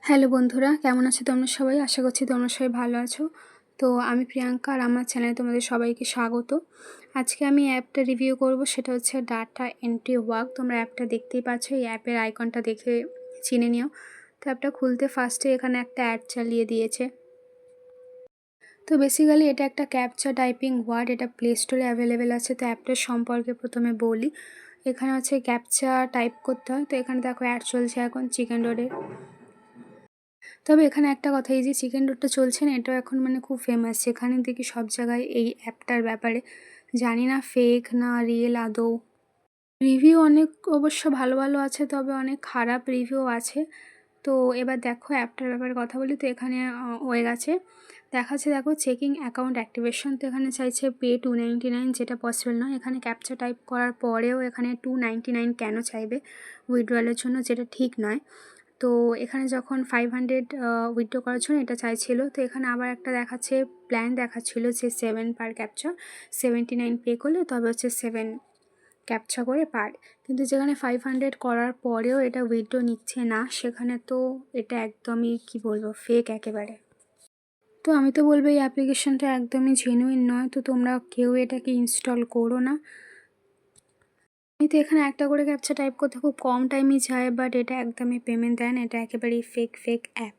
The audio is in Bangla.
হ্যালো বন্ধুরা, কেমন আছো তোমরা সবাই? আশা করছি তোমরা সবাই ভালো আছো। তো আমি প্রিয়াঙ্কা আর আমার চ্যানেলে তোমাদের সবাইকে স্বাগত। আজকে আমি অ্যাপটা রিভিউ করব, সেটা হচ্ছে ডাটা এন্ট্রি ওয়ার্ক। তোমরা অ্যাপটা দেখতেই পাচ্ছ, এই অ্যাপের আইকনটা দেখে চিনে নিও। তো অ্যাপটা খুলতে ফার্স্টে এখানে একটা অ্যাড চালিয়ে দিয়েছে। তো বেসিক্যালি এটা একটা ক্যাপচা টাইপিং ওয়ার্ড, এটা প্লে স্টোরে অ্যাভেলেবেল আছে। তো অ্যাপটার সম্পর্কে প্রথমে বলি। এখানে হচ্ছে ক্যাপচা টাইপ করতে হয়। তো এখানে দেখো অ্যাড চলছে এখন চিকেন রোডের। তবে এখানে একটা কথা, এই যে চিকেন রোডটা চলছে না, এটাও এখন মানে খুব ফেমাস। সেখানে দেখি সব জায়গায় এই অ্যাপটার ব্যাপারে, জানি না ফেক না রিয়েল আদৌ। রিভিউ অনেক অবশ্য ভালো ভালো আছে, তবে অনেক খারাপ রিভিউ আছে। তো এবার দেখো অ্যাপটার ব্যাপারে কথা বলি। তো এখানে হয়ে গেছে, দেখাচ্ছে দেখো চেকিং অ্যাকাউন্ট অ্যাক্টিভেশন। তো এখানে চাইছে পে 299, যেটা পসিবল নয়। এখানে ক্যাপচা টাইপ করার পরেও এখানে 299 কেন চাইবে উইথড্রয়ালের জন্য, যেটা ঠিক নয়। তো এখানে যখন 500 উইথড্র করার জন্য এটা চাইছিল। তো এখানে আবার একটা দেখাচ্ছে প্ল্যান দেখাচ্ছিল যে 7 পার ক্যাপচা, 79 পে করলে তবে হচ্ছে 7 ক্যাপচা করে পার। কিন্তু যেখানে 500 করার পরেও এটা উইথড্র নিচ্ছে না, সেখানে তো এটা একদমই কি বলবো, ফেক একেবারে। তো আমি তো বলবো এই অ্যাপ্লিকেশনটা একদমই জেনুইন নয়। তো তোমরা কেউ এটাকে ইনস্টল করো না। তো এখানে একটা করে ক্যাপচা টাইপ করতে খুব কম টাইমই যায়, বাট এটা একদমই পেমেন্ট দেয় না। এটা একেবারেই ফেক অ্যাপ।